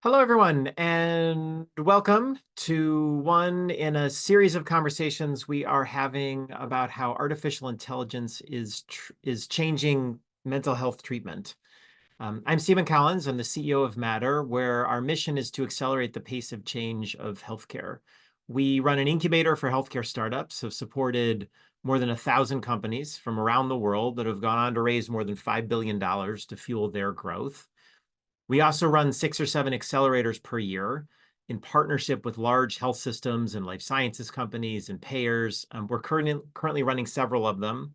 Hello, everyone, and welcome to one in a series of conversations we are having about how artificial intelligence is changing mental health treatment. I'm Stephen Collins. I'm the CEO of Matter, where our mission is to accelerate the pace of change of healthcare. We run an incubator for healthcare startups, have supported more than 1,000 companies from around the world that have gone on to raise more than $5 billion to fuel their growth. We also run 6 or 7 accelerators per year in partnership with large health systems and life sciences companies and payers. We're currently running several of them.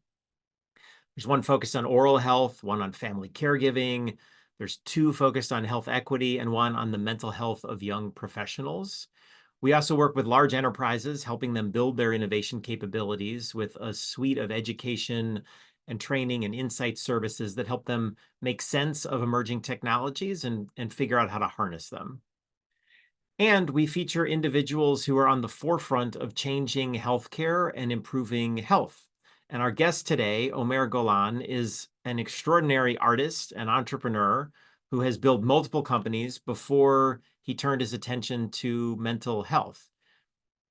There's one focused on oral health, one on family caregiving. There's 2 focused on health equity and one on the mental health of young professionals. We also work with large enterprises, helping them build their innovation capabilities with a suite of education and training and insight services that help them make sense of emerging technologies and figure out how to harness them. And we feature individuals who are on the forefront of changing healthcare and improving health. And our guest today, Omer Golan, is an extraordinary artist and entrepreneur who has built multiple companies before he turned his attention to mental health.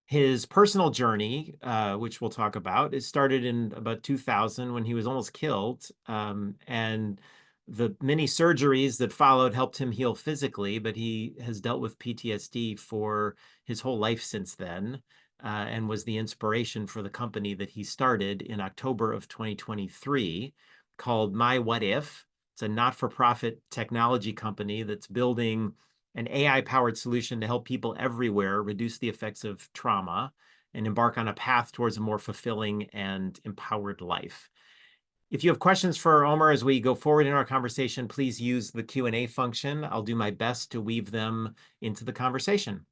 His personal journey, which we'll talk about, it started in about 2000 when he was almost killed. And the many surgeries that followed helped him heal physically, but he has dealt with PTSD for his whole life since then, and was the inspiration for the company that he started in October of 2023 called My What If. It's a not-for-profit technology company that's building an AI-powered solution to help people everywhere reduce the effects of trauma and embark on a path towards a more fulfilling and empowered life. If you have questions for Omer as we go forward in our conversation, please use the Q&A function. I'll do my best to weave them into the conversation.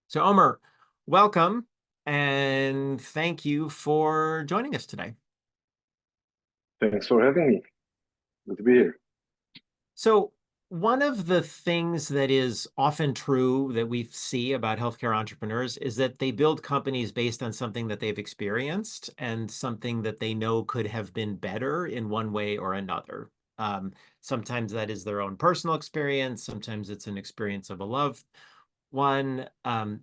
So Omer, welcome, and thank you for joining us today. Thanks for having me. Good to be here. So one of the things that is often true that we see about healthcare entrepreneurs is that they build companies based on something that they've experienced and something that they know could have been better in one way or another. Sometimes that is their own personal experience. Sometimes it's an experience of a loved one.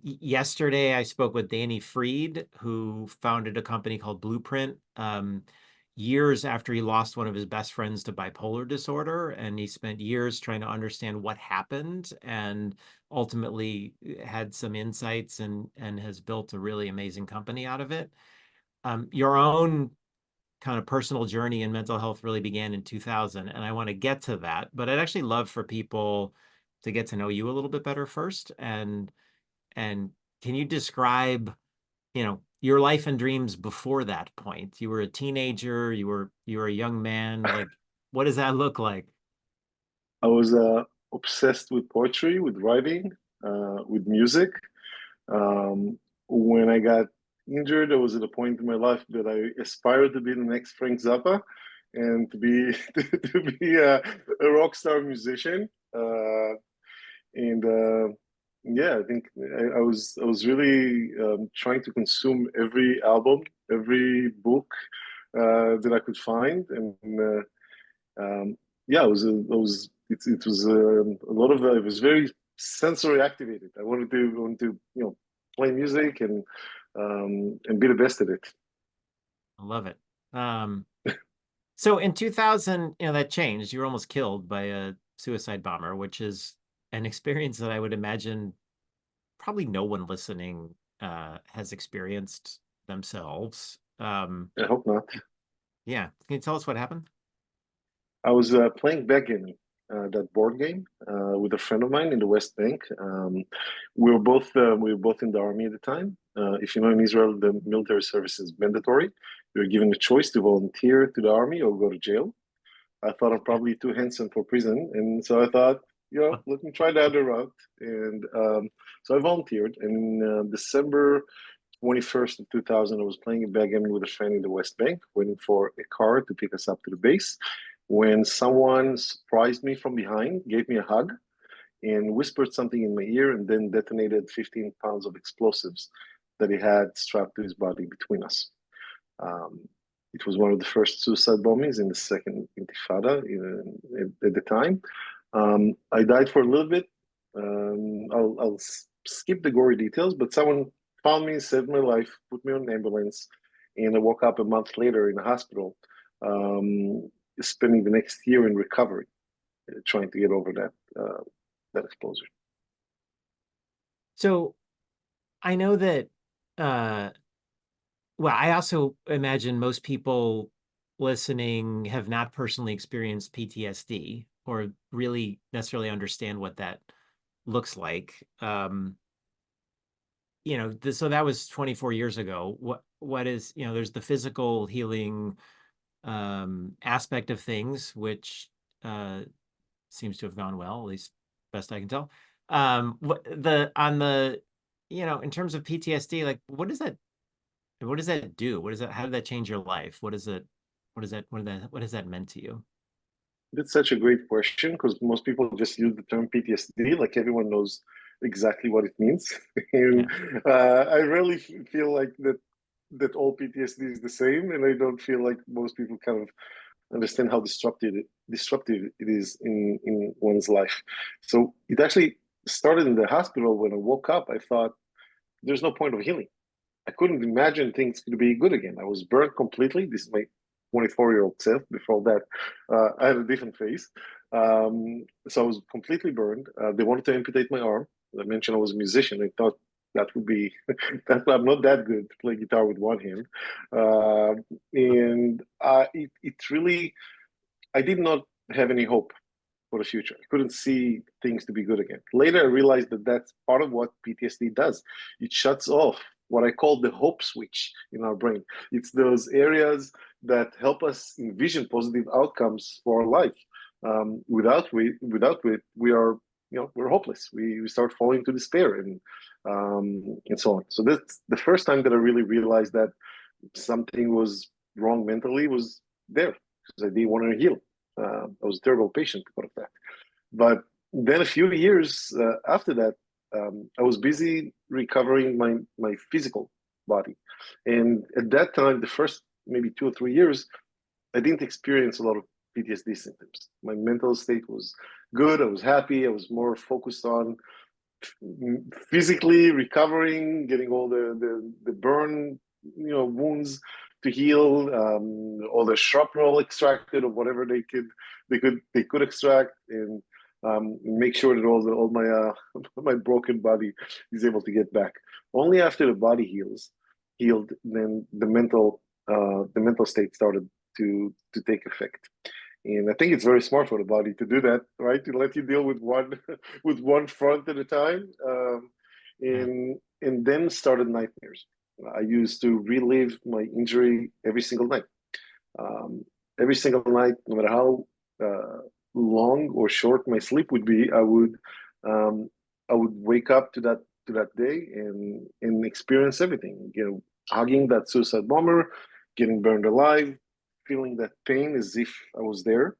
Yesterday, I spoke with Danny Freed, who founded a company called Blueprint. Years after he lost one of his best friends to bipolar disorder, and he spent years trying to understand what happened and ultimately had some insights and has built a really amazing company out of it. Your own kind of personal journey in mental health really began in 2000, and I want to get to that, but I'd actually love for people to get to know you a little bit better first. And can you describe, your life and dreams before that point? You were a teenager, you were a young man. Like, what does that look like? I was obsessed with poetry, with writing, with music. When I got injured, I was at a point in my life that I aspired to be the next Frank Zappa and to be to be a rock star musician. And Yeah, I think I was really trying to consume every album, every book that I could find, and yeah, it was a lot of it was very sensory activated. I wanted to play music and be the best at it. I love it. So in 2000, that changed. You were almost killed by a suicide bomber, which is an experience that I would imagine probably no one listening has experienced themselves. I hope not. Yeah. Can you tell us what happened? I was playing backgammon, that board game, with a friend of mine in the West Bank. We were both in the army at the time. If you know, in Israel, the military service is mandatory. You're given a choice to volunteer to the army or go to jail. I thought I'm probably too handsome for prison, and so I thought, let me try the other route. And so I volunteered. And in December 21st of 2000, I was playing a backgammon with a friend in the West Bank, waiting for a car to pick us up to the base, when someone surprised me from behind, gave me a hug, and whispered something in my ear, and then detonated 15 pounds of explosives that he had strapped to his body between us. Um, it was one of the first suicide bombings in the second Intifada at the time. I died for a little bit. I'll skip the gory details, but someone found me, saved my life, put me on an ambulance, and I woke up a month later in a hospital, spending the next year in recovery, trying to get over that exposure. So I know that, uh, well, I also imagine most people listening have not personally experienced PTSD or really necessarily understand what that looks like. So that was 24 years ago. What is, there's the physical healing aspect of things, which uh, seems to have gone well, at least best I can tell. What the on the, in terms of PTSD, like what does that do? How did that change your life? What has that meant to you? That's such a great question because most people just use the term PTSD, like everyone knows exactly what it means. And Yeah. I really feel like that all PTSD is the same, and I don't feel like most people kind of understand how disruptive it is in one's life. So it actually started in the hospital. When I woke up, I thought there's no point of healing. I couldn't imagine things could be good again. I was burnt completely. This is my 24-year-old self. Before that, I had a different face. So I was completely burned. They wanted to amputate my arm. As I mentioned, I was a musician. I thought that would be that I'm not that good to play guitar with one hand, and it really I did not have any hope for the future. I couldn't see things to be good again. Later, I realized that that's part of what PTSD does. It shuts off what I call the hope switch in our brain. It's those areas that help us envision positive outcomes for our life. Without it, we are, we're hopeless. We start falling to despair and so on. So that's the first time that I really realized that something was wrong mentally was there because I didn't want to heal. I was a terrible patient because of that. But then a few years after that, I was busy recovering my physical body, and at that time, the first maybe 2 or 3 years, I didn't experience a lot of PTSD symptoms. My mental state was good. I was happy. I was more focused on physically recovering, getting all the burn wounds to heal, all the shrapnel extracted or whatever they could extract, and make sure that all my my broken body is able to get back. Only after the body healed, then the mental state started to take effect. And I think it's very smart for the body to do that, right? To let you deal with one with one front at a time. Yeah. And then started nightmares. I used to relive my injury every single night. Um, every single night, no matter how long or short my sleep would be, um, I would wake up to that day and experience everything. Hugging that suicide bomber, getting burned alive, feeling that pain as if I was there,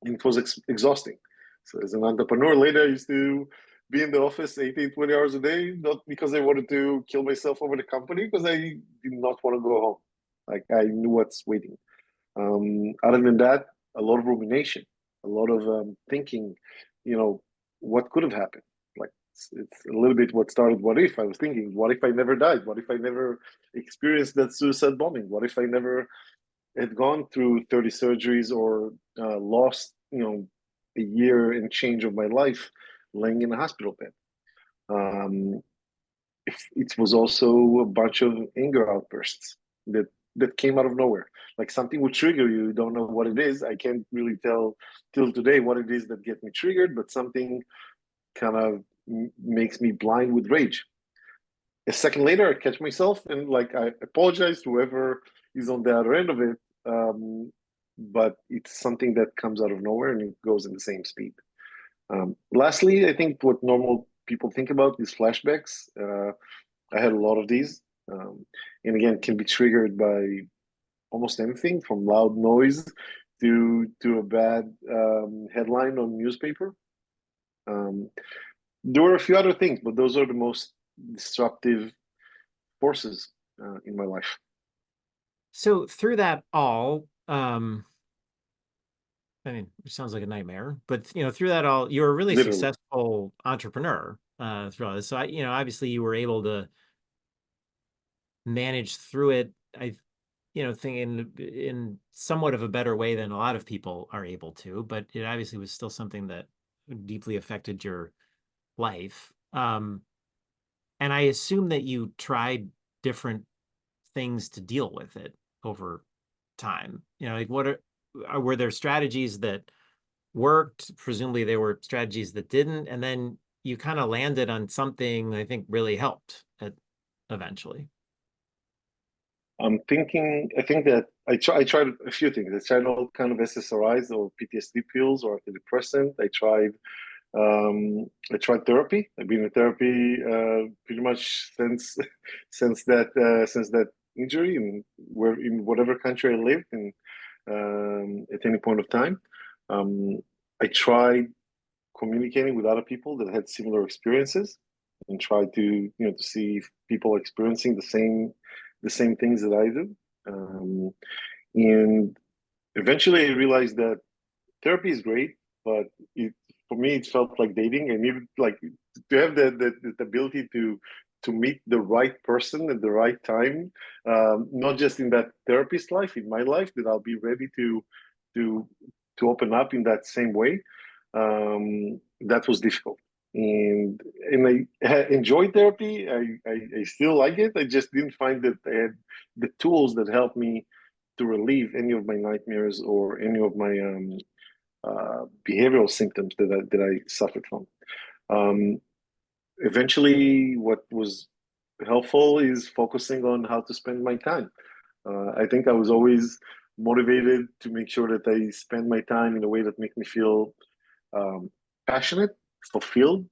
and it was exhausting. So as an entrepreneur, later I used to be in the office 18, 20 hours a day, not because I wanted to kill myself over the company, because I did not want to go home. Like I knew what's waiting. Other than that, a lot of rumination, a lot of thinking, what could have happened. Like it's a little bit what started. What if I was thinking? What if I never died? What if I never experienced that suicide bombing? What if I never had gone through 30 surgeries or lost, a year and change of my life laying in a hospital bed? Um, it was also a bunch of anger outbursts that came out of nowhere. Like something would trigger you, you don't know what it is. I can't really tell till today what it is that gets me triggered, but something kind of makes me blind with rage. A second later, I catch myself and like I apologize to whoever is on the other end of it. But it's something that comes out of nowhere and it goes in the same speed. Lastly, I think what normal people think about is flashbacks. I had a lot of these, and again, can be triggered by almost anything from loud noise to a bad headline on newspaper. Um, there were a few other things, but those are the most disruptive forces in my life. So through that all, I mean, it sounds like a nightmare, but through that all, you were a really literally. successful entrepreneur through all this. So obviously you were able to manage through it. Think in somewhat of a better way than a lot of people are able to, but it obviously was still something that deeply affected your life. And I assume that you tried different things to deal with it over time. Like were there strategies that worked? Presumably there were strategies that didn't, and then you kind of landed on something I think really helped eventually. I think that I tried a few things. I tried all kind of SSRIs or PTSD pills or antidepressant. I tried therapy. I've been in therapy pretty much since that injury, and where in whatever country I lived in at any point of time. Um, I tried communicating with other people that had similar experiences and tried to see if people are experiencing the same things that I do. And eventually I realized that therapy is great, but for me it felt like dating. I needed like to have the ability to meet the right person at the right time, not just in that therapist life, in my life, that I'll be ready to to open up in that same way. That was difficult, and I enjoyed therapy. I still like it. I just didn't find that I had the tools that helped me to relieve any of my nightmares or any of my behavioral symptoms that I suffered from. Um, Eventually, what was helpful is focusing on how to spend my time. I think I was always motivated to make sure that I spend my time in a way that makes me feel um, passionate, fulfilled,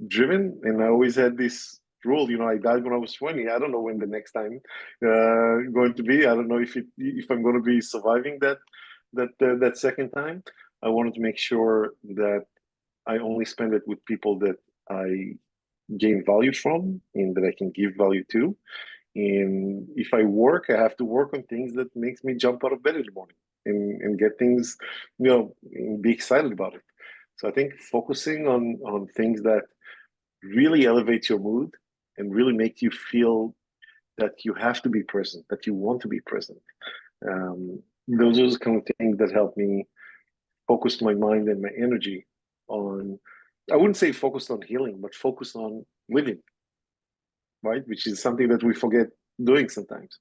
driven. And I always had this rule. I died when I was 20. I don't know when the next time going to be. I don't know if I'm going to be surviving that second time. I wanted to make sure that I only spend it with people that I gain value from and that I can give value to. And if I work, I have to work on things that makes me jump out of bed in the morning and get things, and be excited about it. So I think focusing on things that really elevate your mood and really make you feel that you have to be present, that you want to be present. Those are the kind of things that help me focus my mind and my energy on, I wouldn't say focused on healing, but focused on living, right? Which is something that we forget doing sometimes.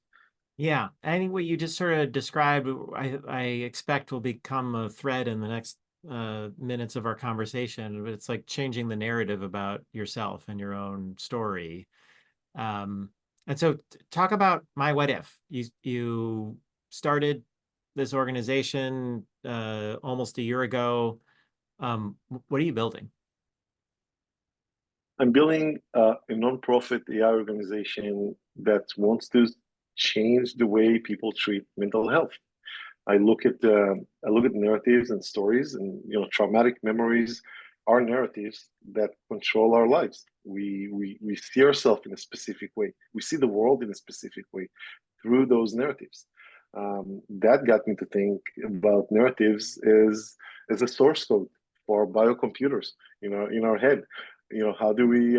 Yeah, I think what you just sort of described, I expect will become a thread in the next minutes of our conversation. But it's like changing the narrative about yourself and your own story. Um, and so, talk about My What If. You started this organization almost a year ago. What are you building? I'm building a nonprofit AI organization that wants to change the way people treat mental health. I look at narratives and stories, and traumatic memories are narratives that control our lives. We see ourselves in a specific way. We see the world in a specific way through those narratives. That got me to think about narratives as a source code for biocomputers, in our head. How do we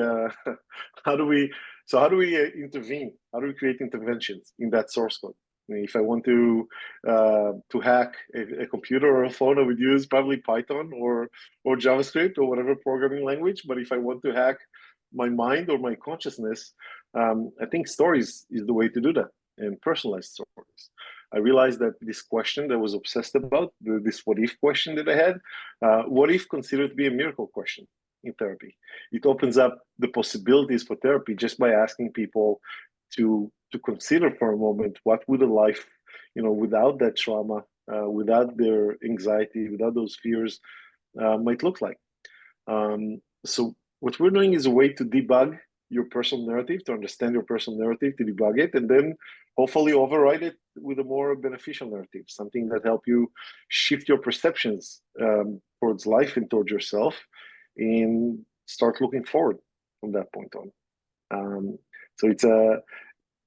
how do we how do we intervene? How do we create interventions in that source code? If I want to hack a computer or a phone, I would use probably Python or JavaScript or whatever programming language. But if I want to hack my mind or my consciousness, I think stories is the way to do that, and personalized stories. I realized that this question that I was obsessed about, this what if question that I had, what if considered to be a miracle question in therapy? It opens up the possibilities for therapy just by asking people to consider for a moment what would a life, without that trauma, without their anxiety, without those fears, might look like. So what we're doing is a way to debug your personal narrative, to understand your personal narrative, to debug it, and then hopefully override it with a more beneficial narrative, something that help you shift your perceptions towards life and towards yourself, and start looking forward from that point on. So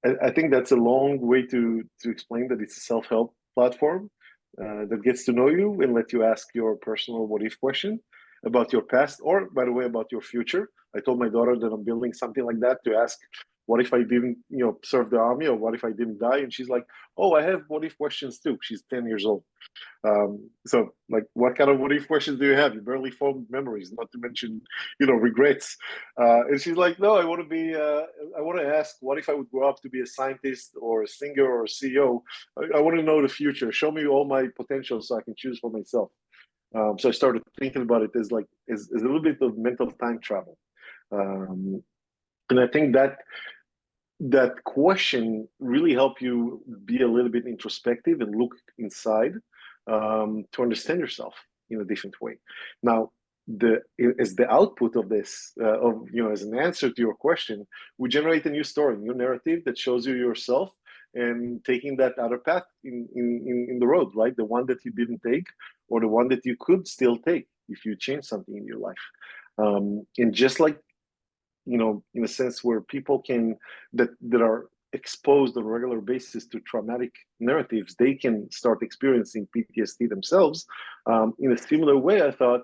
I think that's a long way to explain that it's a self-help platform, that gets to know you and let you ask your personal what if question about your past or, by the way, about your future. I told my daughter that I'm building something like that to ask, what if I didn't, serve the army, or what if I didn't die? And she's like, oh, I have what if questions too. She's 10 years old. So, like, what kind of what if questions do you have? You barely formed memories, not to mention, regrets. And she's like, no, I want to be, I want to ask, what if I would grow up to be a scientist or a singer or a CEO? I want to know the future. Show me all my potential so I can choose for myself. So I started thinking about it as a little bit of mental time travel. Um, and I think that question really help you be a little bit introspective and look inside, to understand yourself in a different way. Now, the as the output of this, as an answer to your question, we generate a new story, new narrative that shows you yourself and taking that other path in the road, right? The one that you didn't take, or the one that you could still take if you change something in your life. And just like, in a sense where people that are exposed on a regular basis to traumatic narratives, they can start experiencing PTSD themselves. In a similar way, I thought,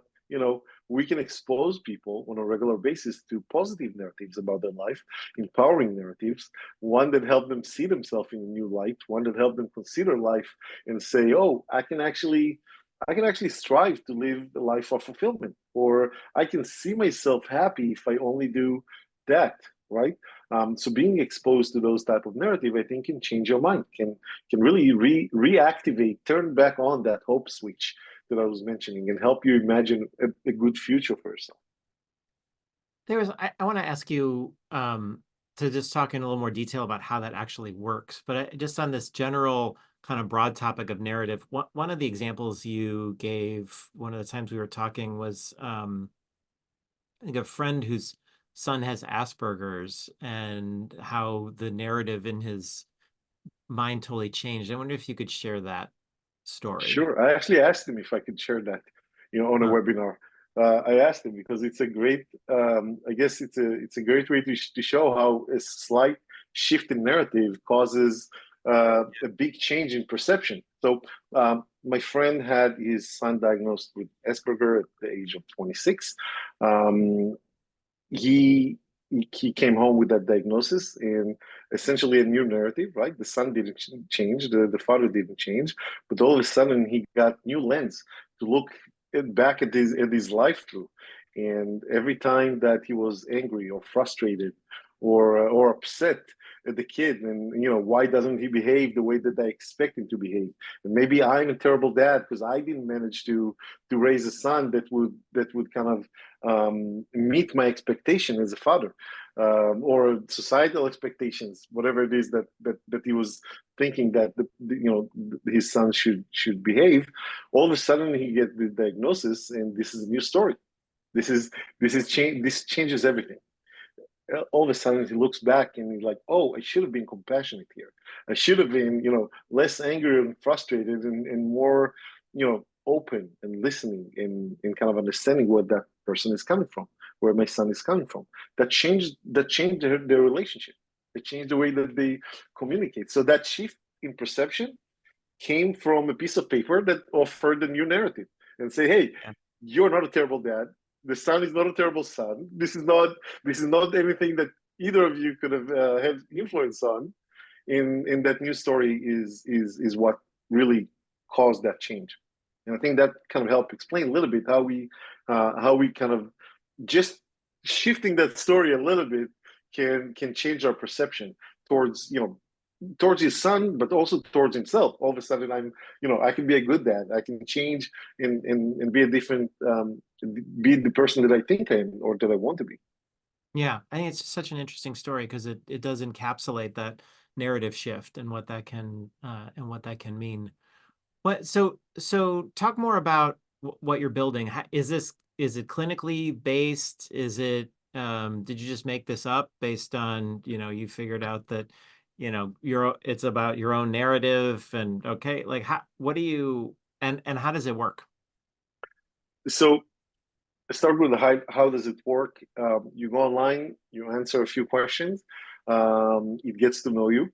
we can expose people on a regular basis to positive narratives about their life, empowering narratives, one that help them see themselves in a new light, one that help them consider life and say, oh, I can actually strive to live a life of fulfillment, or I can see myself happy if I only do that, right? So being exposed to those type of narrative, I think, can change your mind, can really reactivate, turn back on that hope switch that I was mentioning, and help you imagine a good future for yourself. I want to ask you to just talk in a little more detail about how that actually works. But just on this general kind of broad topic of narrative, one of the examples you gave one of the times we were talking was I think a friend whose son has Asperger's and how the narrative in his mind totally changed. I wonder if you could share that story. Sure. I actually asked him if I could share that, on a Huh. webinar. I asked him because it's a great, I guess it's a great way to show how a slight shift in narrative causes a big change in perception. So my friend had his son diagnosed with Asperger at the age of 26. Um, he he came home with that diagnosis and essentially a new narrative, right? The son didn't change, the father didn't change, but all of a sudden he got new lens to look back at his life through. And every time that he was angry or frustrated or upset at the kid, and why doesn't he behave the way that I expect him to behave? And maybe I'm a terrible dad because I didn't manage to raise a son that would kind of meet my expectation as a father, or societal expectations, whatever it is that he was thinking that his son should behave. All of a sudden, he get the diagnosis, and this is a new story. This is this changes everything. All of a sudden, he looks back and he's like, "Oh, I should have been compassionate here. I should have been, less angry and frustrated, and more, open and listening, and kind of understanding where that person is coming from, where my son is coming from." That changed their relationship. It changed the way that they communicate. So that shift in perception came from a piece of paper that offered a new narrative and say, "Hey, Yeah. you're not a terrible dad. The son is not a terrible son. This is not anything that either of you could have had influence on." In that new story is what really caused that change. And I think that kind of helped explain a little bit how we kind of just shifting that story a little bit can change our perception towards towards his son, but also towards himself. All of a sudden, I can be a good dad. I can change and be a different, be the person that I think I am or that I want to be. Yeah, I think it's such an interesting story because it does encapsulate that narrative shift and what that can mean. So talk more about what you're building. Is it clinically based? Did you just make this up based on, you figured out that, it's about your own narrative and okay, like what do you and how does it work? So start with the how does it work? You go online, you answer a few questions. It gets to know you.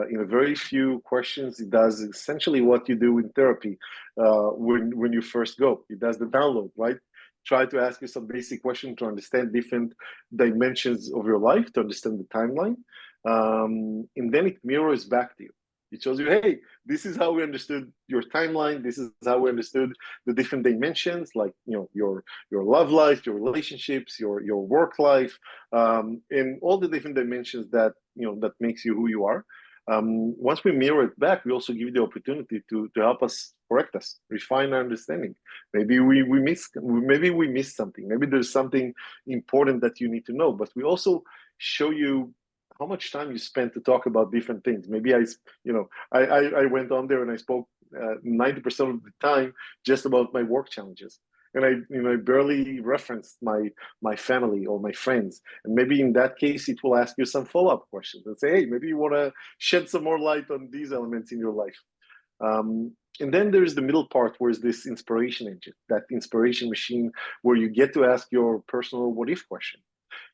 in a very few questions, it does essentially what you do in therapy when you first go. It does the download, right? Try to ask you some basic questions to understand different dimensions of your life, to understand the timeline, and then it mirrors back to you. It shows you, hey, this is how we understood your timeline. This is how we understood the different dimensions, like your love life, your relationships, your work life, and all the different dimensions that that makes you who you are. Once we mirror it back, we also give you the opportunity to help us correct us, refine our understanding. Maybe we miss something. Maybe there's something important that you need to know. But we also show you how much time you spent to talk about different things. Maybe I went on there and I spoke 90% of the time just about my work challenges, and I barely referenced my family or my friends. And maybe in that case, it will ask you some follow-up questions and say, hey, maybe you want to shed some more light on these elements in your life. And then there's the middle part, where is this inspiration engine, that inspiration machine, where you get to ask your personal what if question.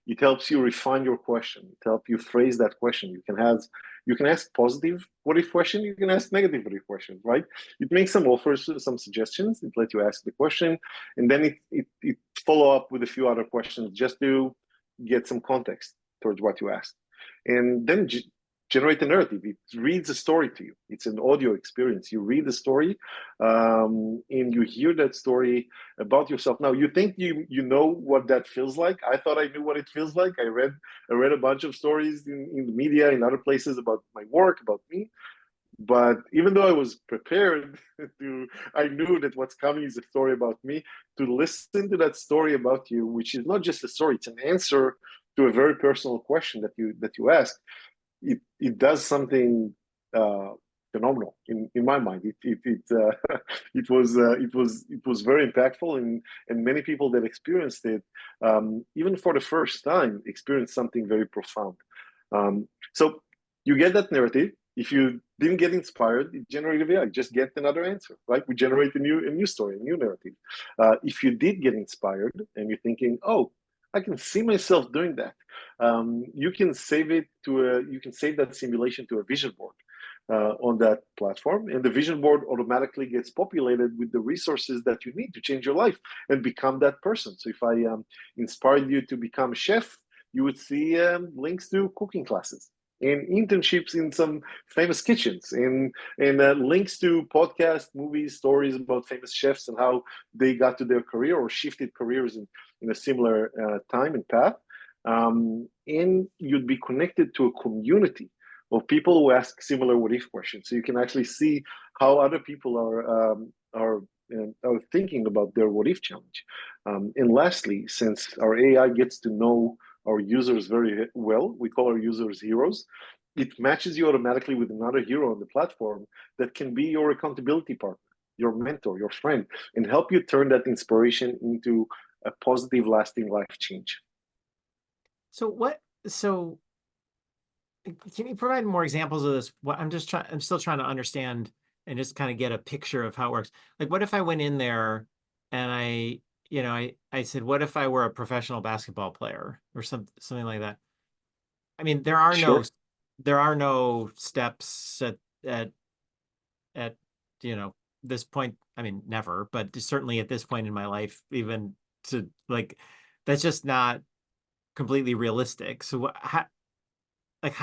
It helps you refine your question. It helps you phrase that question. You can ask positive what if question. You can ask negative what if question, right? It makes some offers, some suggestions. It lets you ask the question, and then it follow up with a few other questions just to get some context towards what you asked, and then generate a narrative. It reads a story to you. It's an audio experience. You read the story, and you hear that story about yourself. Now, you think you know what that feels like. I thought I knew what it feels like. I read a bunch of stories in the media, in other places, about my work, about me. But even though I was prepared I knew that what's coming is a story about me. To listen to that story about you, which is not just a story, it's an answer to a very personal question that you ask. It does something phenomenal in my mind. It was very impactful, and many people that experienced it, even for the first time, experienced something very profound. So you get that narrative. If you didn't get inspired, it generated AI. Just get another answer, right? We generate a new story, a new narrative. If you did get inspired and you're thinking, oh, I can see myself doing that. You can save that simulation to a vision board on that platform, and the vision board automatically gets populated with the resources that you need to change your life and become that person. So if I inspired you to become a chef, you would see links to cooking classes and internships in some famous kitchens, and links to podcasts, movies, stories about famous chefs and how they got to their career or shifted careers in a similar time and path. And you'd be connected to a community of people who ask similar what if questions, so you can actually see how other people are thinking about their what if challenge. And lastly, since our AI gets to know our users very well, we call our users heroes. It matches you automatically with another hero on the platform that can be your accountability partner, your mentor, your friend, and help you turn that inspiration into a positive, lasting life change. So can you provide more examples of this? I'm still trying to understand and just kind of get a picture of how it works. Like, what if I went in there and I said, what if I were a professional basketball player or something like that? I mean, Sure. there are no steps at at this point. I mean, never, but certainly at this point in my life, even to like, that's just not completely realistic. So how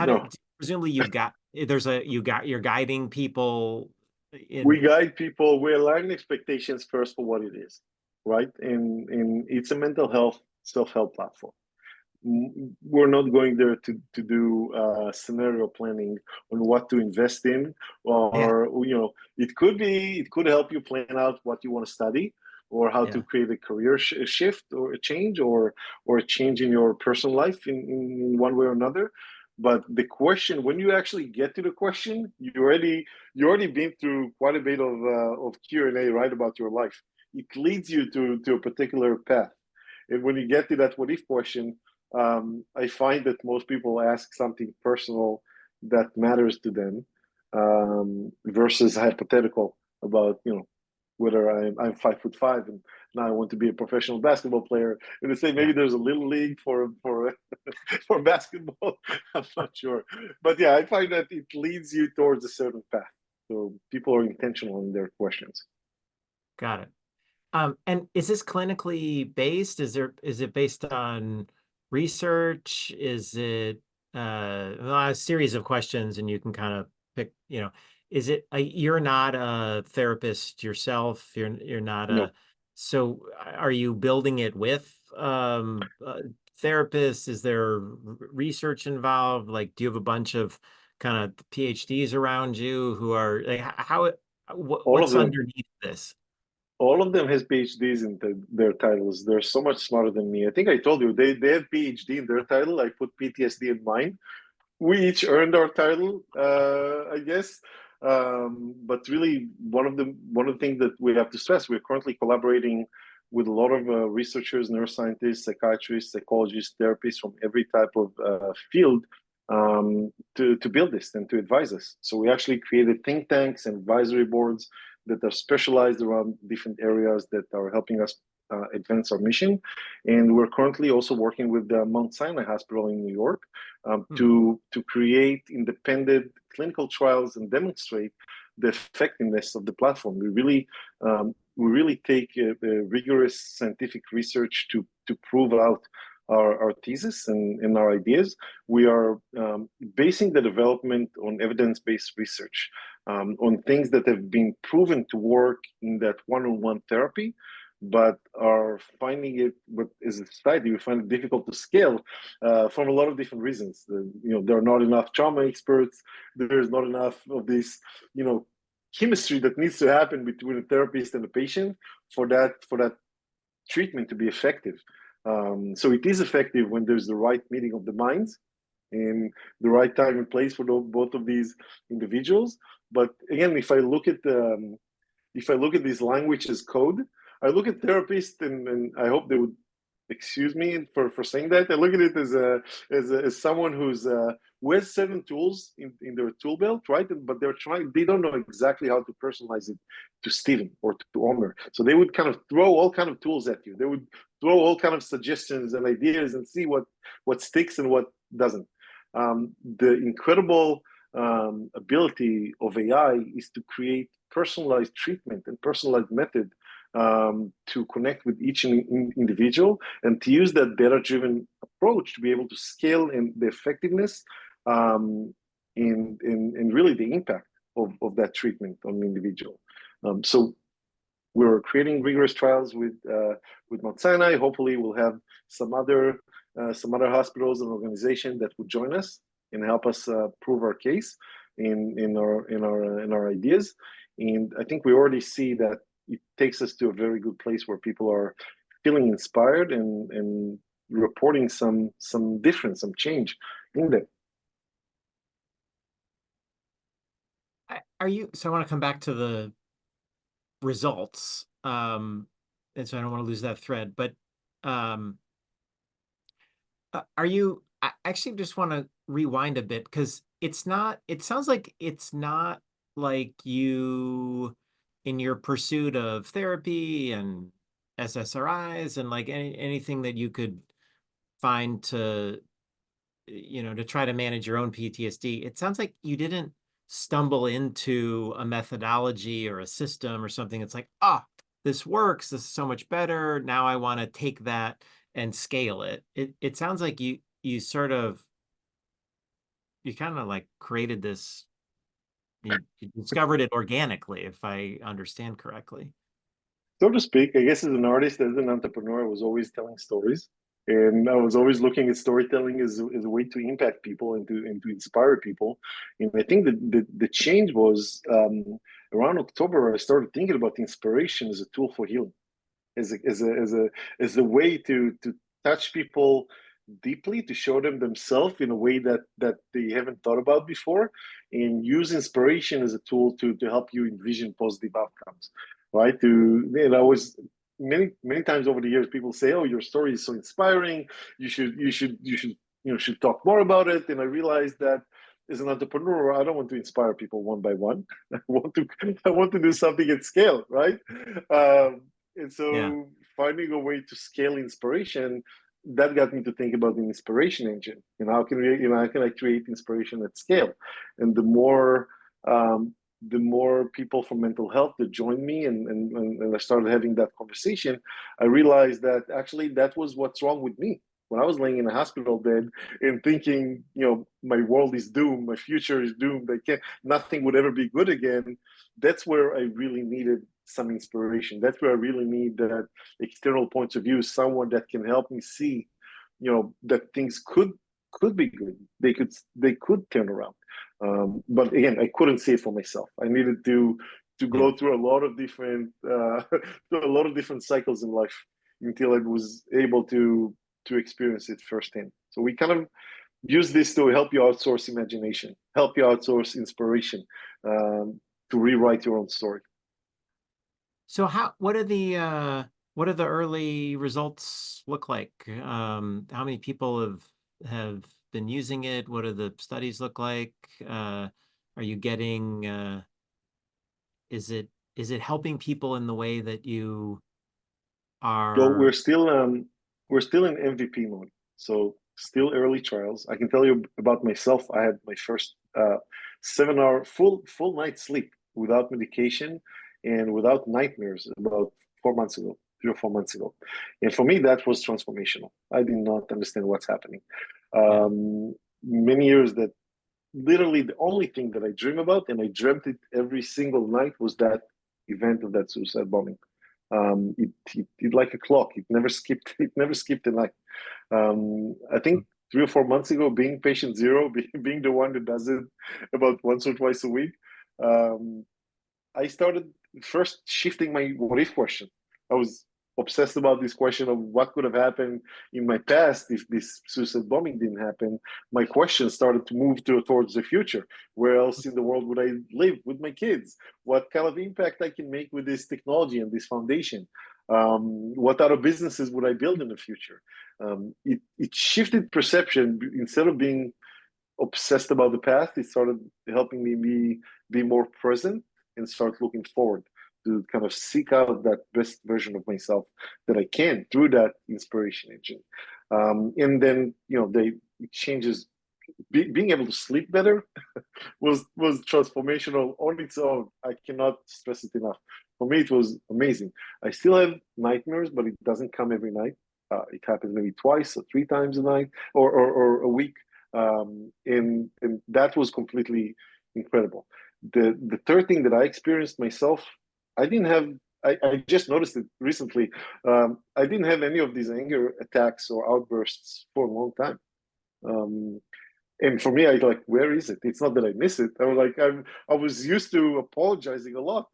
No, did presumably you're guiding people we in. guide people. We align expectations first for what it is, right? And it's a mental health self-help platform. We're not going there to do scenario planning on what to invest in, Yeah, or it could help you plan out what you want to study, or how to yeah. create a career shift or a change, or a change in your personal life in one way or another. But the question, when you actually get to the question, you already been through quite a bit of Q&A, right, about your life. It leads you to a particular path, and when you get to that what if question, I find that most people ask something personal that matters to them, versus hypothetical about whether I'm 5'5" and now I want to be a professional basketball player, and they say maybe Yeah, there's a little league for for basketball. I'm not sure, but yeah, I find that it leads you towards a certain path. So people are intentional in their questions. got it. And is this clinically based? Is it based on research? Is it well, a series of questions and you can kind of pick, is it you're not a therapist yourself. You're not No, so are you building it with therapists? Is there research involved? Like, do you have a bunch of kind of PhDs around you who are like all of what's them. underneath this? All of them has PhDs in their titles. They're so much smarter than me. I think I told you they have PhD in their title. I put PTSD in mine. We each earned our title, I guess. But really, one of the things that we have to stress, we're currently collaborating with a lot of researchers, neuroscientists, psychiatrists, psychologists, therapists from every type of field to build this and to advise us. So we actually created think tanks and advisory boards that are specialized around different areas that are helping us advance our mission. And we're currently also working with the Mount Sinai Hospital in New York Hmm. to create independent clinical trials and demonstrate the effectiveness of the platform. We really take a rigorous scientific research to prove out our thesis and our ideas. We are basing the development on evidence-based research, on things that have been proven to work in that one-on-one therapy, but are finding it, but as a society, we find it difficult to scale from a lot of different reasons. There are not enough trauma experts. There's not enough of this, chemistry that needs to happen between the therapist and the patient for that treatment to be effective. So it is effective when there's the right meeting of the minds and the right time and place for both of these individuals. But again, if I look at these language as code, I look at therapists, and I hope they would excuse me for saying that. I look at it as someone who has certain tools in their tool belt, right? But they don't know exactly how to personalize it to Steven or to Omer. So they would kind of throw all kind of tools at you. They would throw all kind of suggestions and ideas and see what sticks and what doesn't. The incredible ability of AI is to create personalized treatment and personalized method to connect with each individual and to use that data-driven approach to be able to scale in the effectiveness and really the impact of that treatment on the individual. So we're creating rigorous trials with Mount Sinai. Hopefully, we'll have some other hospitals and organizations that would join us and help us prove our case in our ideas. And I think we already see that it takes us to a very good place where people are feeling inspired and reporting some difference, some change in them. Are you, so I want to come back to the results. And so I don't want to lose that thread, but um, are you, I actually just want to rewind a bit because it sounds like it's not like you, in your pursuit of therapy and SSRIs and like anything that you could find to to try to manage your own PTSD, it sounds like you didn't stumble into a methodology or a system or something. It's like, this works. This is so much better. Now I want to take that and scale it. It sounds like you kind of like created this, you discovered it organically, if I understand correctly. So to speak, I guess as an artist, as an entrepreneur, I was always telling stories. And I was always looking at storytelling as a way to impact people and to inspire people. And I think that the change was around October, I started thinking about inspiration as a tool for healing, as a way to touch people deeply, to show them themselves in a way that they haven't thought about before, and use inspiration as a tool to help you envision positive outcomes, right? I was many times over the years, people say, "Oh, your story is so inspiring. You should talk more about it." And I realized that as an entrepreneur, I don't want to inspire people one by one. I want to do something at scale, right? And Yeah. so finding a way to scale inspiration, that got me to think about the inspiration engine. How can how can I create inspiration at scale? And um, the more people from mental health that joined me, and I started having that conversation, I realized that actually that was what's wrong with me. When I was laying in a hospital bed and thinking, my world is doomed, my future is doomed, nothing would ever be good again. That's where I really needed some inspiration. That's where I really need that external point of view, someone that can help me see, that things could be good. They could turn around. But again, I couldn't see it for myself. I needed to Yeah. go through a lot of different through a lot of different cycles in life until I was able to experience it firsthand. So we kind of use this to help you outsource imagination, help you outsource inspiration, to rewrite your own story. So what are the early results look like? How many people have been using it? What do the studies look like? Are you getting is it is it helping people in the way that you So are? we're still in MVP mode. So still early trials. I can tell you about myself. I had my first 7 hour full night sleep without medication and without nightmares about 4 months ago, 3 or 4 months ago. And for me, that was transformational. I did not understand what's happening. Yeah. Many years that literally the only thing that I dream about, and I dreamt it every single night, was that event of that suicide bombing. It like a clock. It never skipped. It never skipped a night. I think 3 or 4 months ago, being patient zero, being the one that does it about once or twice a week, um, I started first shifting my what if question. I was obsessed about this question of what could have happened in my past if this suicide bombing didn't happen. My question started to move towards the future. Where else in the world would I live with my kids? What kind of impact I can make with this technology and this foundation? What other businesses would I build in the future? It shifted perception. Instead of being obsessed about the past, it started helping me be more present and start looking forward to kind of seek out that best version of myself that I can through that inspiration engine. And then it changes. Being able to sleep better was transformational on its own. I cannot stress it enough. For me, it was amazing. I still have nightmares, but it doesn't come every night. It happens maybe twice or 3 times a night or a week, and that was completely incredible. The third thing that I experienced myself, I didn't have. I just noticed it recently. I didn't have any of these anger attacks or outbursts for a long time. Um, and for me, I like, where is it? It's not that I miss it. I was like, I was used to apologizing a lot,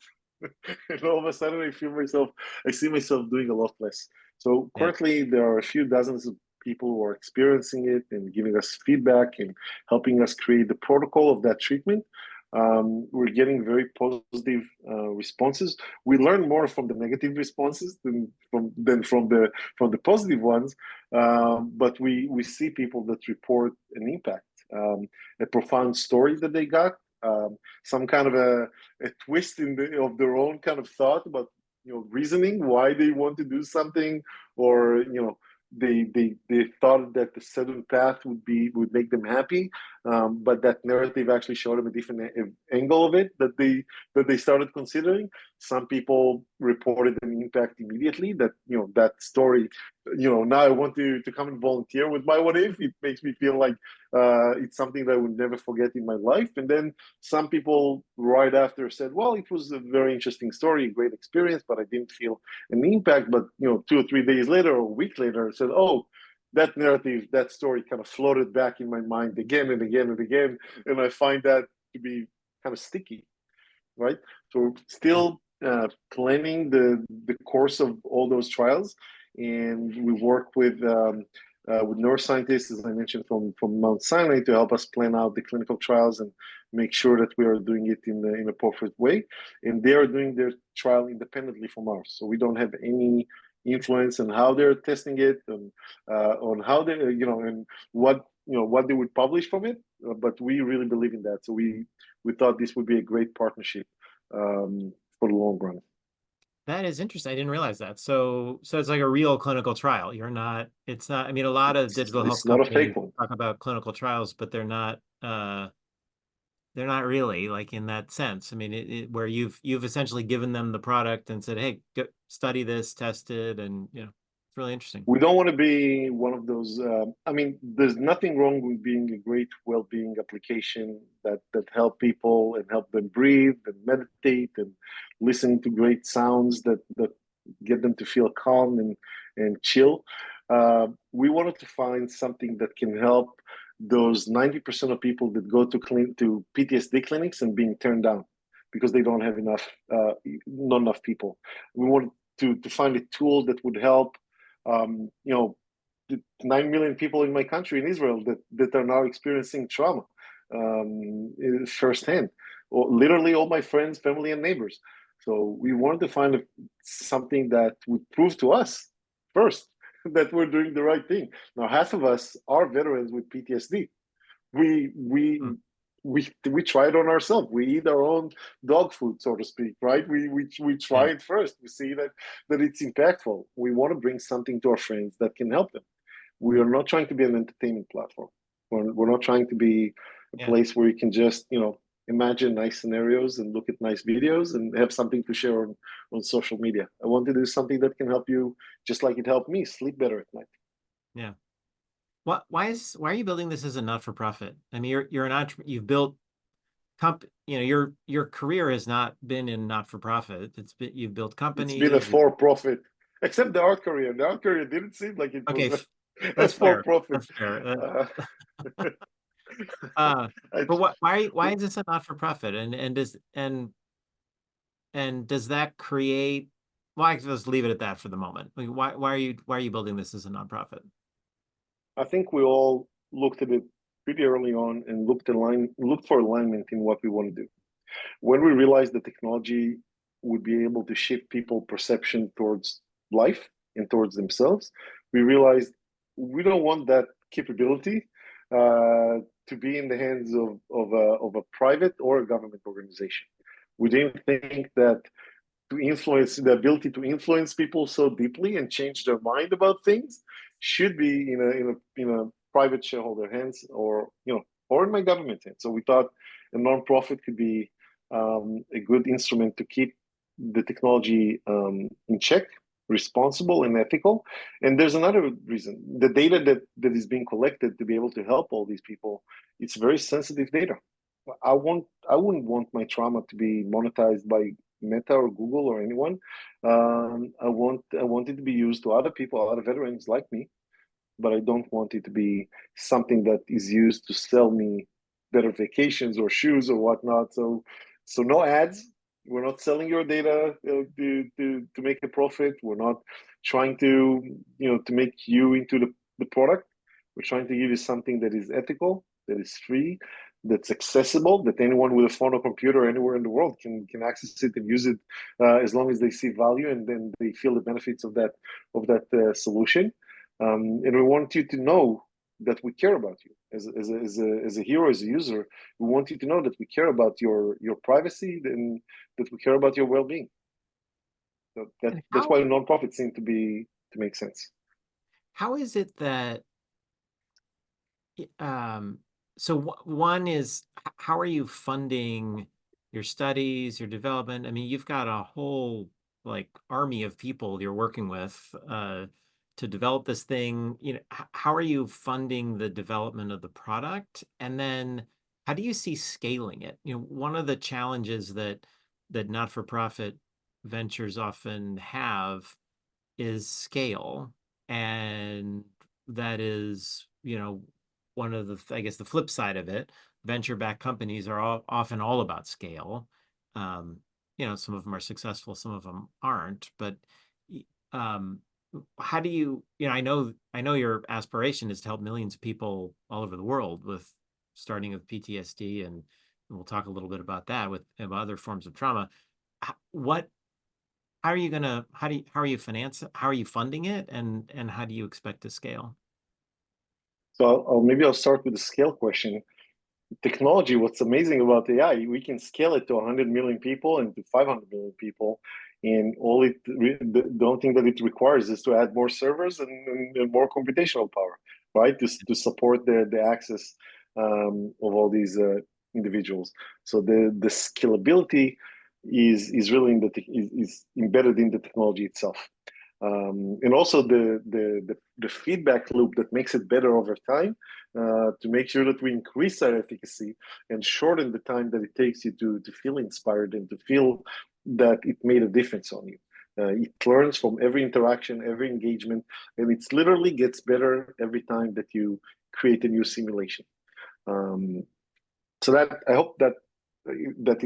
and all of a sudden, I see myself doing a lot less. So Yeah. currently, there are a few dozens of people who are experiencing it and giving us feedback and helping us create the protocol of that treatment. We're getting very positive responses. We learn more from the negative responses than from the positive ones, but we see people that report an impact, a profound story that they got, some kind of a twist of their own kind of thought about reasoning why they want to do something, or they thought that the certain path would make them happy, but that narrative actually showed them a different angle of it that they started considering. Some people reported an impact immediately, that that story, now I want to come and volunteer with my what if. It makes me feel like it's something that I would never forget in my life. And then some people right after said, well, it was a very interesting story, a great experience, but I didn't feel an impact. But 2 or 3 days later or a week later, I said, oh, that narrative, that story kind of floated back in my mind again and again and again. And I find that to be kind of sticky, right? So Yeah. still planning the course of all those trials, and we work with neuroscientists, as I mentioned, from Mount Sinai, to help us plan out the clinical trials and make sure that we are doing it in a perfect way. And they are doing their trial independently from ours, so we don't have any influence and how they're testing it, and on how they, and what what they would publish from it. But we really believe in that, so we thought this would be a great partnership for the long run. That is interesting. I didn't realize that. So it's like a real clinical trial. It's not, I mean, a lot of digital health It's not a companies fake one. talk about clinical trials, but they're not really like in that sense. I mean, where you've essentially given them the product and said, "Hey, go study this, test it," and it's really interesting. We don't want to be one of those. I mean, there's nothing wrong with being a great well-being application that help people and help them breathe and meditate and listen to great sounds that get them to feel calm and chill. We wanted to find something that can help those 90% of people that go to PTSD clinics and being turned down because they don't have not enough people. We wanted to find a tool that would help you know, 9 million people in my country, in Israel, that are now experiencing trauma firsthand, or literally all my friends, family, and neighbors. So we wanted to find something that would prove to us first that we're doing the right thing. Now, half of us are veterans with PTSD. We we Hmm. we try it on ourselves. We eat our own dog food, so to speak, right? We try Yeah, it first. We see that it's impactful. We want to bring something to our friends that can help them. We are not trying to be an entertainment platform. We're not trying to be a yeah, place where you can just imagine nice scenarios and look at nice videos and have something to share on social media. I want to do something that can help you, just like it helped me sleep better at night. yeah. Why are you building this as a not-for-profit? I mean, you're an entrepreneur. You've built your career has not been in not-for-profit. You've built It's been a companies. for-profit, except the art career. The art career didn't seem like it Okay, was a that's fair. for-profit. That's fair. Uh, Uh, I, but why is this a not-for-profit? And does that create? Well, I just leave it at that for the moment. Like, why are you building this as a nonprofit? I think we all looked at it pretty early on and looked for alignment in what we want to do. When we realized the technology would be able to shift people perception towards life and towards themselves, we realized we don't want that capability to be in the hands of a private or a government organization. We didn't think that to influence the ability to influence people so deeply and change their mind about things should be in a private shareholder hands, or in my government hands. So we thought a nonprofit could be a good instrument to keep the technology in check, responsible and ethical. And there's another reason: the data that is being collected to be able to help all these people, it's very sensitive data. I wouldn't want my trauma to be monetized by Meta or Google or anyone. I want it to be used to other people, other veterans like me, but I don't want it to be something that is used to sell me better vacations or shoes or whatnot. So no ads. We're not selling your data to make a profit. We're not trying to make you into the product. We're trying to give you something that is ethical, that is free, that's accessible, that anyone with a phone or computer anywhere in the world can access it and use it as long as they see value and then they feel the benefits of that solution. And we want you to know that we care about you as a hero, as a user. We want you to know that we care about your privacy and that we care about your well-being. So And that's why nonprofits seem to make sense. how is it that um so one is how are you funding your studies, your development? I mean, you've got a whole like army of people you're working with to develop this thing. How are you funding the development of the product? And then how do you see scaling it? One of the challenges that not-for-profit ventures often have is scale. And that is, one of the, I guess, the flip side of it. Venture-backed companies are often all about scale. Um, some of them are successful, some of them aren't. But um, how do I know your aspiration is to help millions of people all over the world with starting with PTSD, and we'll talk a little bit about that with about other forms of trauma. What how are you gonna how are you how are you funding it, and how do you expect to scale? So maybe I'll start with the scale question. Technology, what's amazing about AI, we can scale it to 100 million people and to 500 million people. And the only thing that it requires is to add more servers and more computational power, right? To support the access of all these individuals. So the scalability is really is embedded in the technology itself. And also the feedback loop that makes it better over time to make sure that we increase our efficacy and shorten the time that it takes you to feel inspired and to feel that it made a difference on you. It learns from every interaction, every engagement, and it literally gets better every time that you create a new simulation. Um, so that I hope that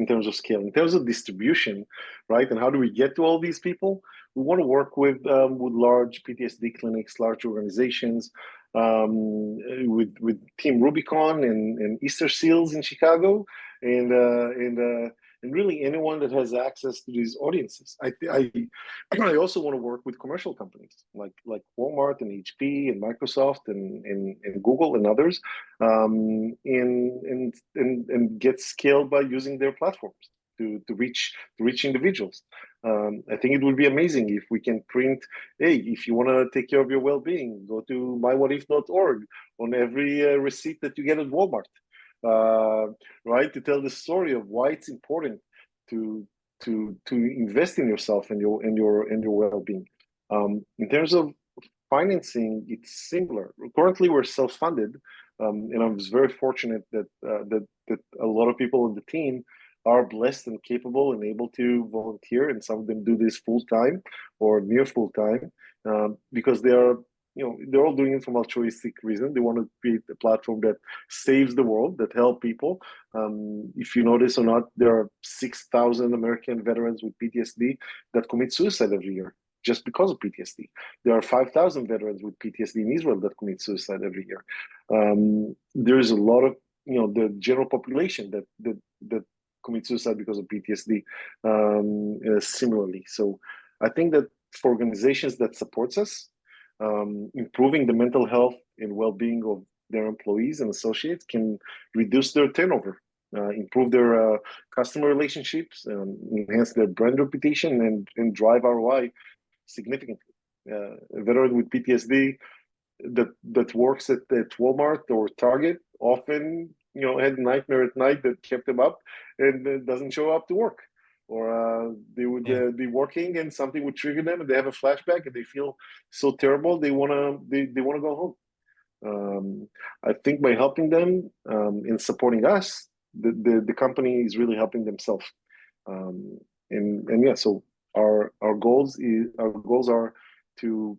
in terms of scale, in terms of distribution, right, and how do we get to all these people? We want to work with large PTSD clinics, large organizations, with Team Rubicon and Easter Seals in Chicago, and uh, and uh, and really anyone that has access to these audiences. I also want to work with commercial companies like Walmart and HP and Microsoft and Google and others, and get scaled by using their platforms to reach individuals. I think it would be amazing if we can print, hey, if you want to take care of your well-being, go to mywhatif.org on every receipt that you get at Walmart, right? To tell the story of why it's important to to invest in yourself and your well-being. In terms of financing, it's similar. Currently, we're self-funded, and I was very fortunate that a lot of people on the team are blessed and capable and able to volunteer, and some of them do this full time or near full time, because they're all doing it from altruistic reason. They want to create a platform that saves the world, that help people. If you notice or not, there are 6,000 American veterans with PTSD that commit suicide every year just because of PTSD. There are 5,000 veterans with PTSD in Israel that commit suicide every year. There's a lot of the general population that commit suicide because of PTSD, similarly. So I think that for organizations that supports us, improving the mental health and well-being of their employees and associates can reduce their turnover, improve their customer relationships, enhance their brand reputation, and drive ROI significantly. A veteran with PTSD that works at Walmart or Target often had a nightmare at night that kept them up and doesn't show up to work, or they would Yeah. be working and something would trigger them and they have a flashback and they feel so terrible they want to go home. I think by helping them and supporting us, the company is really helping themselves. Um, and yeah, so our goals are to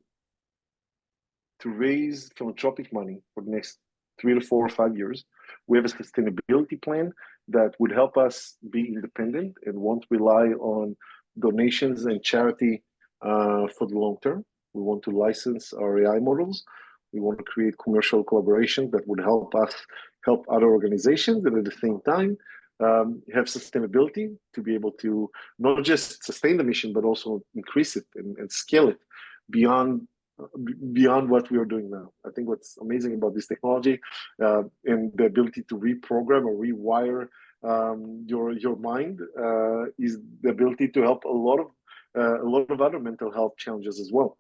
raise philanthropic money for the next 3 to 4 or 5 years. We have a sustainability plan that would help us be independent and won't rely on donations and charity for the long term. We want to license our AI models. We want to create commercial collaboration that would help us help other organizations, and at the same time have sustainability to be able to not just sustain the mission, but also increase it and scale it beyond what we are doing now. I think what's amazing about this technology and the ability to reprogram or rewire your mind is the ability to help a lot of other mental health challenges as well.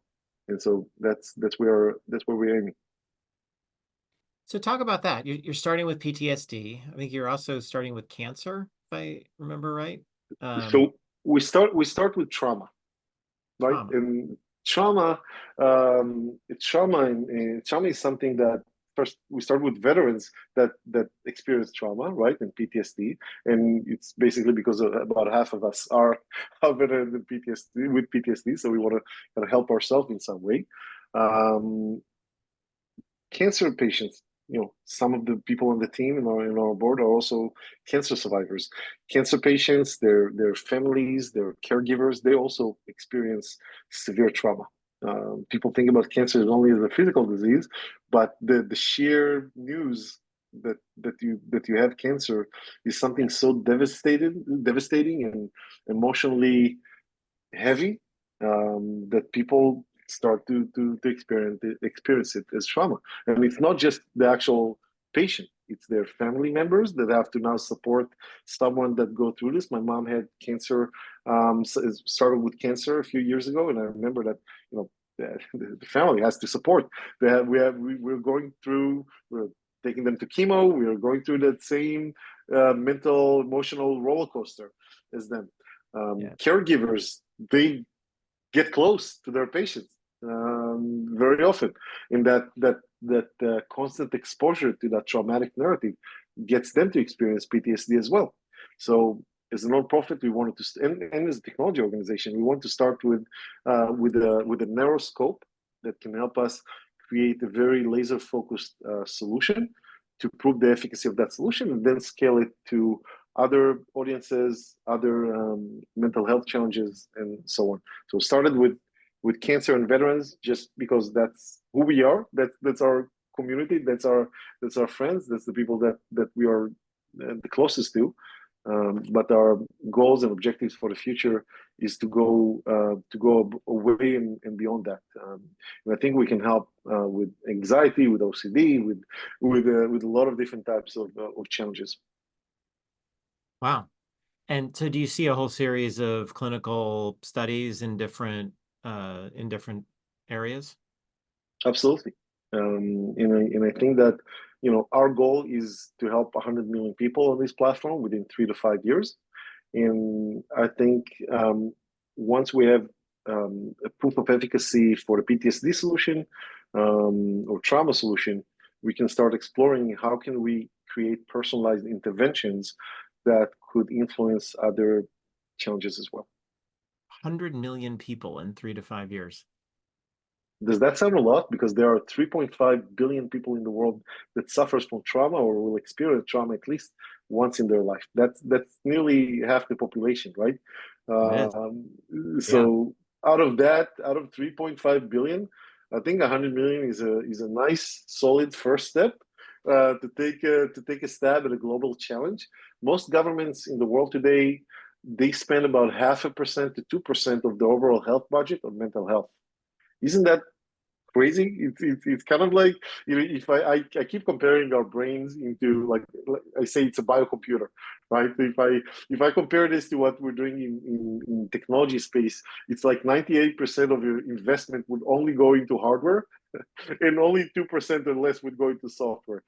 And so that's where we're aiming. So talk about that. You're starting with PTSD. I think you're also starting with cancer, if I remember right. Um, So we start with trauma, right? Trauma. And trauma, trauma is something that first we start with veterans that experience trauma, right, and PTSD, and it's basically because about half of us are veterans with PTSD, so we want to kind of help ourselves in some way. Um, Cancer patients, some of the people on the team in our board are also cancer survivors. Cancer patients, their families, their caregivers, they also experience severe trauma. People think about cancer as only as a physical disease, but the sheer news that you have cancer is something so devastating and emotionally heavy that people start to experience it as trauma. And it's not just the actual patient, it's their family members that have to now support someone that go through this. My mom had cancer, so it started with cancer a few years ago, and I remember that, you know, the family has to support. We're going through, we're taking them to chemo, we are going through that same mental, emotional roller coaster as them. Yeah. Caregivers, they get close to their patients very often, and that constant exposure to that traumatic narrative gets them to experience PTSD as well. So as a nonprofit, we wanted to, and as a technology organization, we want to start with a narrow scope that can help us create a very laser focused solution to prove the efficacy of that solution, and then scale it to other audiences, other mental health challenges, and so on. So started with cancer and veterans, just because that's who we are. That's our community. That's our friends. That's the people that we are the closest to. But our goals and objectives for the future is to go away and beyond that. And I think we can help with anxiety, with OCD, with a lot of different types of challenges. Wow. And so do you see a whole series of clinical studies in different areas? Absolutely. And I think that, you know, our goal is to help 100 million people on this platform within 3 to 5 years. And I think once we have a proof of efficacy for the PTSD solution or trauma solution, we can start exploring how can we create personalized interventions that could influence other challenges as well. 100 million people in 3 to 5 years. Does that sound a lot? Because there are 3.5 billion people in the world that suffers from trauma or will experience trauma at least once in their life. That's nearly half the population, right? It is. Um, Yeah. so out of that, out of 3.5 billion, I think 100 million is a nice, solid first step to take a stab at a global challenge. Most governments in the world today, they spend about 0.5% to 2% of the overall health budget on mental health. Isn't that crazy? It's kind of like, you know, if I keep comparing our brains into like I say it's a biocomputer, right? If I compare this to what we're doing in technology space, it's like 98% of your investment would only go into hardware, and only 2% or less would go into software.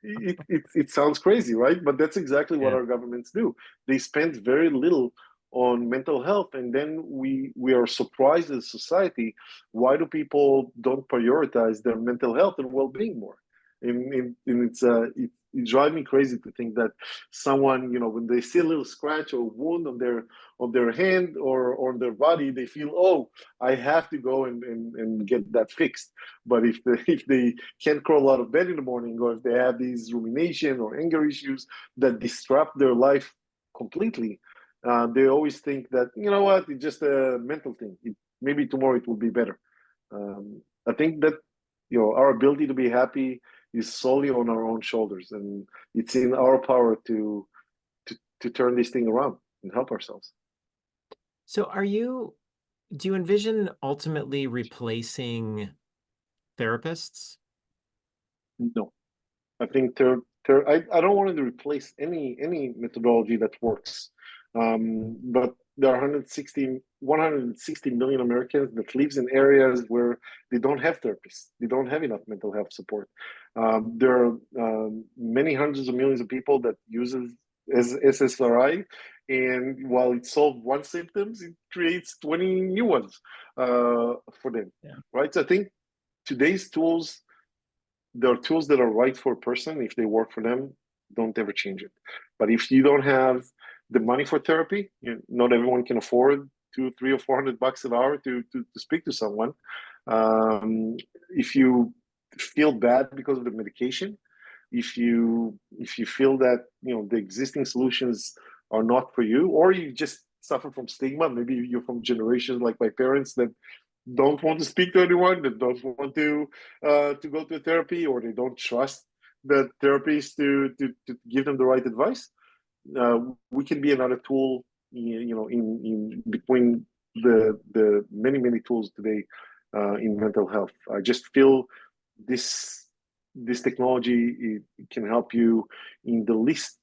It sounds crazy, right? But that's exactly what Yeah. our governments do. They spend very little on mental health, and then we are surprised as a society. Why do people don't prioritize their mental health and well-being more? And it drives me crazy to think that someone, you know, when they see a little scratch or wound on their hand or on their body, they feel, oh, I have to go and get that fixed. But if they can't crawl out of bed in the morning, or if they have these rumination or anger issues that disrupt their life completely, they always think that, you know what, it's just a mental thing. Maybe tomorrow it will be better. I think that, you know, our ability to be happy is solely on our own shoulders, and it's in our power to turn this thing around and help ourselves. So do you envision ultimately replacing therapists? No, I think I don't want to replace any methodology that works, but there are 160 million Americans that lives in areas where they don't have therapists. They don't have enough mental health support. There are many hundreds of millions of people that uses as SSRI, and while it solves one symptoms, it creates 20 new ones for them. Yeah. Right. So I think today's tools, there are tools that are right for a person. If they work for them, don't ever change it. But if you don't have the money for therapy, not everyone can afford two, $300 or $400 an hour to speak to someone. If you feel bad because of the medication, if you feel that, you know, the existing solutions are not for you, or you just suffer from stigma, maybe you're from generations like my parents that don't want to speak to anyone, that don't want to go to therapy, or they don't trust the therapist to give them the right advice. We can be another tool, you know, in between the many tools today in mental health. I just feel this this technology it can help you in the least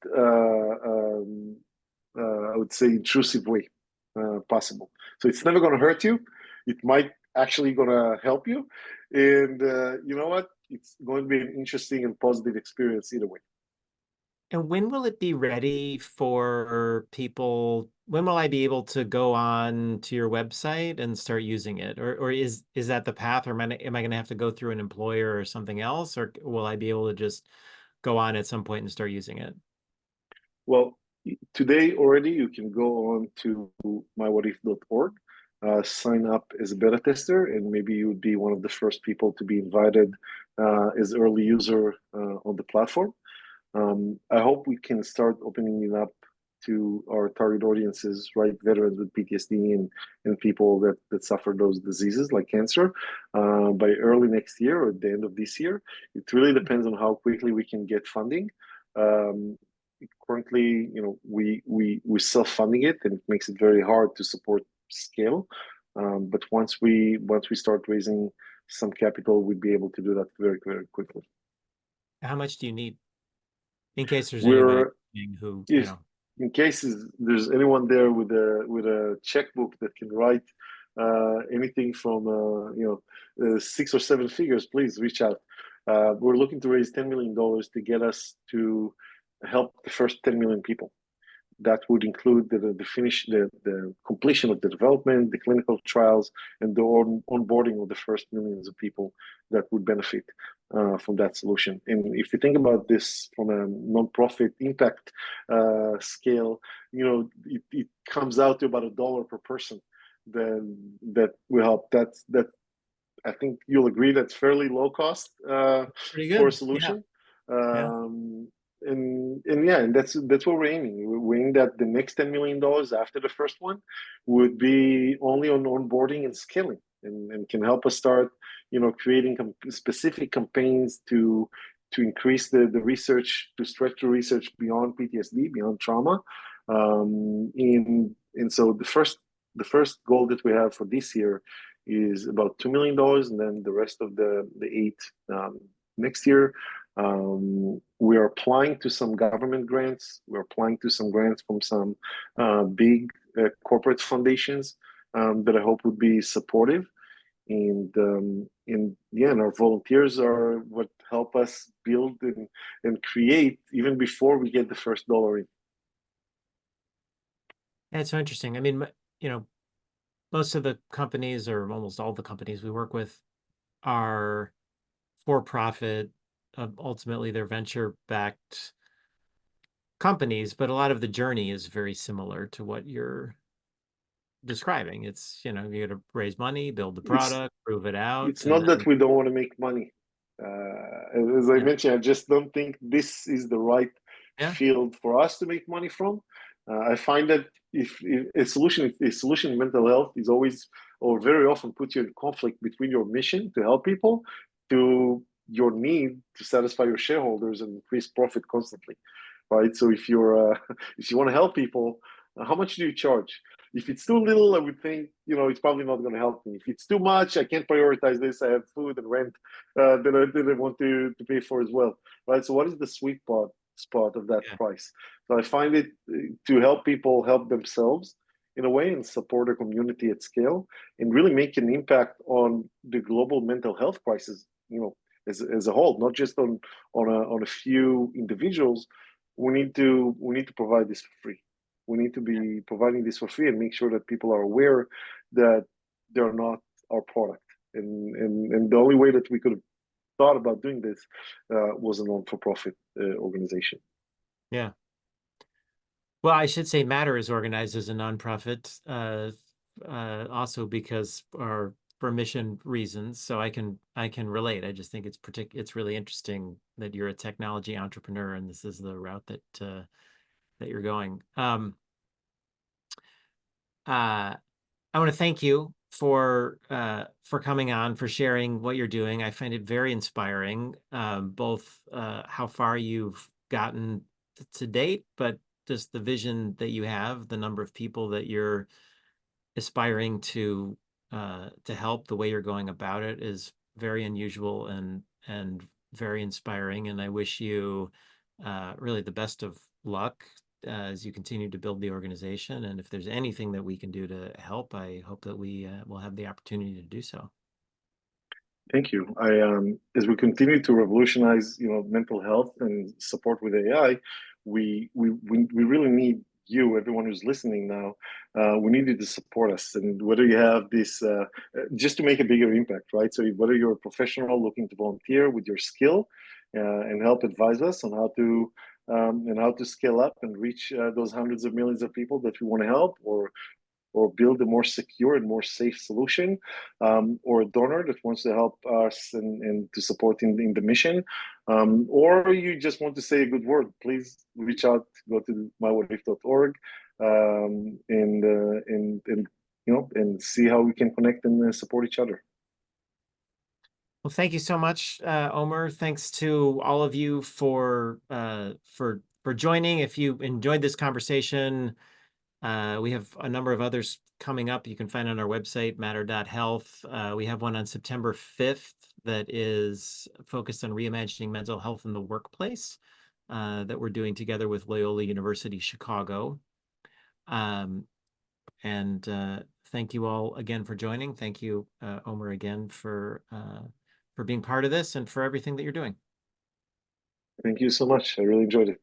I would say intrusive way possible. So it's never going to hurt you. It might actually going to help you, and you know what? It's going to be an interesting and positive experience either way. And when will it be ready for people? When will I be able to go on to your website and start using it? Or is that the path? Or am I going to have to go through an employer or something else? Or will I be able to just go on at some point and start using it? Well, today already you can go on to mywhatif.org, sign up as a beta tester, and maybe you would be one of the first people to be invited as early user on the platform. I hope we can start opening it up to our target audiences, right? Veterans with PTSD and people that suffer those diseases like cancer by early next year or at the end of this year. It really depends on how quickly we can get funding. Um, Currently, we're self-funding it, and it makes it very hard to support scale. But once we start raising some capital, we'd be able to do that very quickly. How much do you need in case there's anybody We're who, if in cases there's anyone there with a checkbook that can write anything from 6 or 7 figures, please reach out. We're looking to raise $10 million to get us to help the first 10 million people. That would include the completion of the development, the clinical trials, and the onboarding of the first millions of people that would benefit from that solution. And if you think about this from a nonprofit impact scale, it comes out to about $1 per person. Then that will help. That I think you'll agree that's fairly low cost pretty for a good. Yeah. solution. Yeah. And yeah, and that's what we're aiming. We're aiming that the next $10 million after the first one would be only on onboarding and scaling, and can help us start, creating specific campaigns to increase the research, to stretch the research beyond PTSD, beyond trauma. And so the first goal that we have for this year is about $2 million, and then the rest of the eight next year. We are applying to some government grants. We're applying to some grants from some big corporate foundations that I hope would be supportive. And yeah, and our volunteers are what help us build and create even before we get the first dollar in. That's so interesting. I mean, you know, most of the companies or almost all the companies we work with are for profit. Ultimately, they're venture backed companies, but a lot of the journey is very similar to what you're describing. It's, you got to raise money, build the It's product, prove it out, it's and not that then, we don't want to make money. As I yeah, mentioned, I just don't think this is the right yeah, field for us to make money from. I find that if a solution in mental health is always or very often puts you in conflict between your mission to help people to your need to satisfy your shareholders and increase profit constantly, right? So if you're if you want to help people, how much do you charge? If it's too little, I would think, it's probably not going to help me. If it's too much, I can't prioritize this. I have food and rent that I want to pay for as well, right? So what is the sweet spot of that yeah, price? So I find it to help people help themselves in a way and support a community at scale and really make an impact on the global mental health crisis, as a whole, not just on a few individuals. We need to provide this for free. We need to be providing this for free and make sure that people are aware that they're not our product. And the only way that we could have thought about doing this was a non-for-profit organization. yeah. Well, I should say Matter is organized as a nonprofit, also because or for mission reasons. So I can relate. I just think it's really interesting that you're a technology entrepreneur and this is the route that you're going. Uh, I want to thank you for coming on, for sharing what you're doing. I find it very inspiring, both how far you've gotten to date, but just the vision that you have, the number of people that you're aspiring to help. The way you're going about it is very unusual and very inspiring. And I wish you really the best of luck as you continue to build the organization. And if there's anything that we can do to help, I hope that we will have the opportunity to do so. Thank you. As we continue to revolutionize, mental health and support with AI, we really need you, everyone who's listening now. We need you to support us, and whether you have this, just to make a bigger impact, right? So whether you're a professional looking to volunteer with your skill, and help advise us on how to scale up and reach those hundreds of millions of people that we want to help, or build a more secure and more safe solution, or a donor that wants to help us and to support in the mission, or you just want to say a good word, please reach out, go to mywhatif.org, and see how we can connect and support each other. Well, thank you so much, Omer. Thanks to all of you for joining. If you enjoyed this conversation, we have a number of others coming up. You can find on our website, matter.health. We have one on September 5th that is focused on reimagining mental health in the workplace, that we're doing together with Loyola University Chicago. And thank you all again for joining. Thank you, Omer, again for being part of this and for everything that you're doing. Thank you so much. I really enjoyed it.